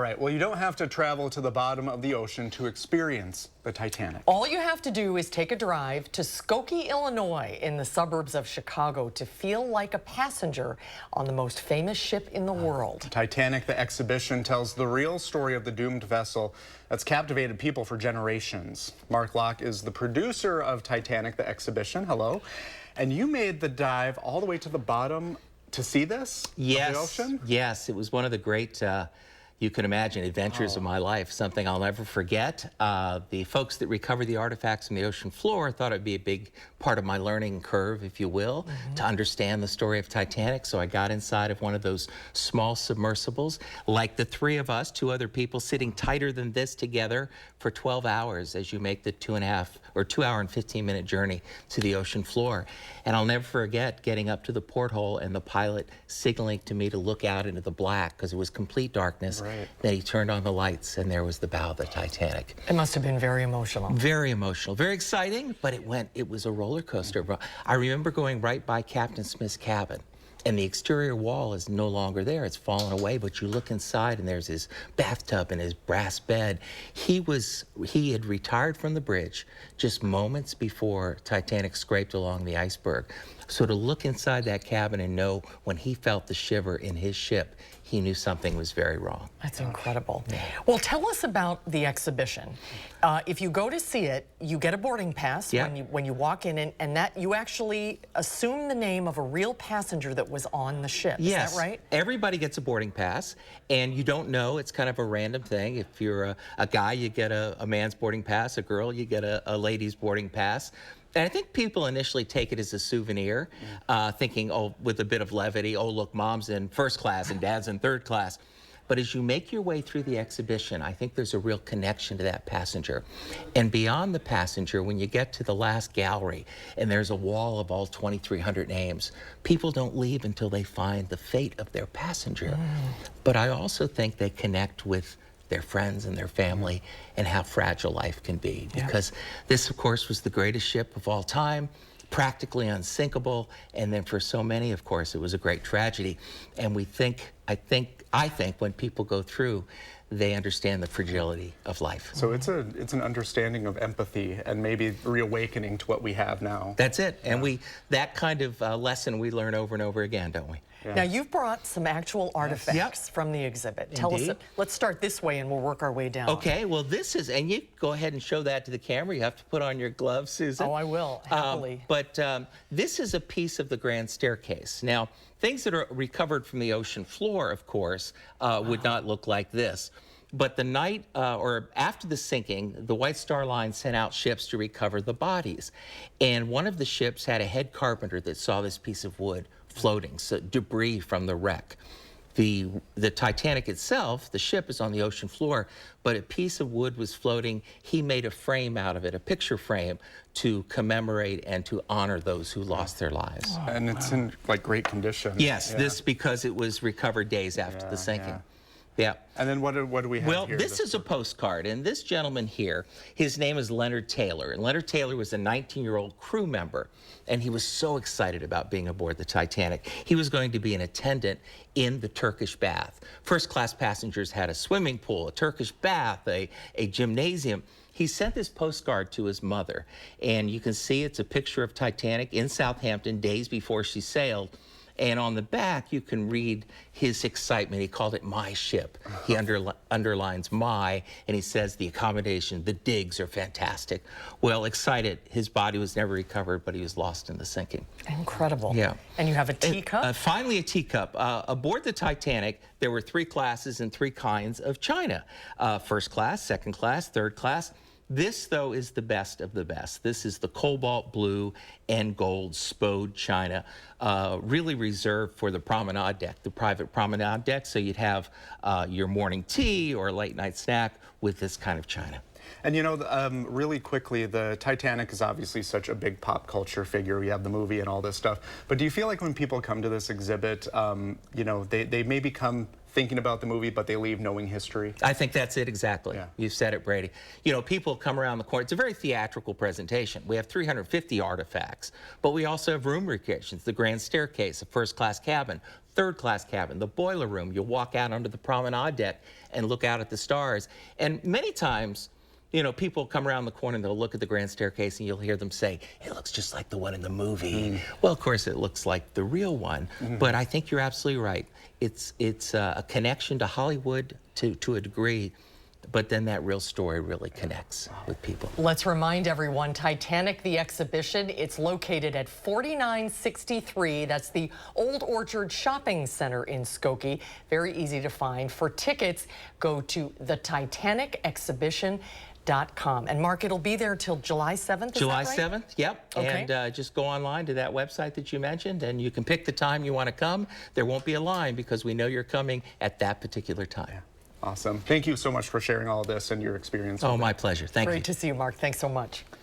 All right, well, you don't have to travel to the bottom of the ocean to experience the Titanic. All you have to do is take a drive to Skokie, Illinois, in the suburbs of Chicago to feel like a passenger on the most famous ship in the world. Titanic, the exhibition, tells the real story of the doomed vessel that's captivated people for generations. Mark Lach is the producer of Titanic, the exhibition. Hello. And you made the dive all the way to the bottom to see this? Yes. Of the ocean? Yes, it was one of the great, you can imagine, adventures of my life, something I'll never forget. The folks that recover the artifacts from the ocean floor thought it'd be a big part of my learning curve, if you will, to understand the story of Titanic. So I got inside of one of those small submersibles, like the three of us, two other people sitting tighter than this together for 12 hours as you make the 2 hour and 15-minute journey to the ocean floor. And I'll never forget getting up to the porthole and the pilot signaling to me to look out into the black because it was complete darkness. Right. Then he turned on the lights and there was the bow of the Titanic. It must have been very emotional. Very emotional, very exciting, but it was a roller coaster. I remember going right by Captain Smith's cabin, and the exterior wall is no longer there. It's fallen away, but you look inside and there's his bathtub and his brass bed. He had retired from the bridge just moments before Titanic scraped along the iceberg. So to look inside that cabin and know when he felt the shiver in his ship, he knew something was very wrong. That's incredible. Well, tell us about the exhibition. If you go to see it, you get a boarding pass when you walk in, and that you actually assume the name of a real passenger that was on the ship. Yes. Is that right? Everybody gets a boarding pass, and you don't know. It's kind of a random thing. If you're a guy, you get a man's boarding pass. A girl, you get a lady's boarding pass. And I think people initially take it as a souvenir, thinking, oh, with a bit of levity, oh, look, mom's in first class and dad's in third class. But as you make your way through the exhibition, I think there's a real connection to that passenger. And beyond the passenger, when you get to the last gallery and there's a wall of all 2,300 names, people don't leave until they find the fate of their passenger. But I also think they connect with their friends and their family and how fragile life can be. Because this, of course, was the greatest ship of all time, practically unsinkable, and then for so many, of course, it was a great tragedy. And I think when people go through, they understand the fragility of life. So it's an understanding of empathy and maybe reawakening to what we have now. That's it. And that kind of lesson we learn over and over again, don't we? Yeah. Now, you've brought some actual artifacts from the exhibit. Tell us, let's start this way and we'll work our way down. Okay, well, this is, and you go ahead and show that to the camera. You have to put on your gloves, Susan. Oh, I will, happily. But this is a piece of the grand staircase. Now, things that are recovered from the ocean floor, of course, would not look like this. But the night, or after the sinking, the White Star Line sent out ships to recover the bodies. And one of the ships had a head carpenter that saw this piece of wood floating, so debris from the wreck. The Titanic itself, the ship, is on the ocean floor, but a piece of wood was floating. He made a frame out of it, a picture frame, to commemorate and to honor those who lost their lives. Oh, and it's in like great condition. Yes, this because it was recovered days after the sinking. Yeah. And then what do we have here? Well, this is a postcard, and this gentleman here, his name is Leonard Taylor, and Leonard Taylor was a 19-year-old crew member, and he was so excited about being aboard the Titanic. He was going to be an attendant in the Turkish bath. First-class passengers had a swimming pool, a Turkish bath, a gymnasium. He sent this postcard to his mother, and you can see it's a picture of Titanic in Southampton days before she sailed. And on the back, you can read his excitement. He called it my ship. He underlines my, and he says the accommodation, the digs are fantastic. Well, excited. His body was never recovered, but he was lost in the sinking. Incredible. Yeah. And you have a teacup? Finally, a teacup. Aboard the Titanic, there were 3 classes and 3 kinds of china. First class, second class, third class. This, though, is the best of the best. This is the cobalt blue and gold spode china, really reserved for the promenade deck, the private promenade deck, so you'd have your morning tea or a late night snack with this kind of china. And you know, really quickly, the Titanic is obviously such a big pop culture figure. We have the movie and all this stuff. But do you feel like when people come to this exhibit, you know, they may become thinking about the movie, but they leave knowing history? I think that's it exactly. Yeah. You've said it, Brady. You know, people come around the corner. It's a very theatrical presentation. We have 350 artifacts, but we also have room recreations, the grand staircase, a first-class cabin, third-class cabin, the boiler room. You'll walk out onto the promenade deck, and look out at the stars. And many times, you know, people come around the corner and they'll look at the grand staircase and you'll hear them say, it looks just like the one in the movie. Well, of course, it looks like the real one. But I think you're absolutely right. It's a connection to Hollywood to a degree, but then that real story really connects with people. Let's remind everyone, Titanic, the exhibition, it's located at 4963. That's the Old Orchard Shopping Center in Skokie. Very easy to find. For tickets, go to titanicexhibition.com. And Mark, it'll be there till July 7th, is July that right? 7th, yep. Okay. And just go online to that website that you mentioned, and you can pick the time you want to come. There won't be a line because we know you're coming at that particular time. Awesome. Thank you so much for sharing all of this and your experience. Oh, my pleasure. Thank you. Great to see you, Mark. Thanks so much.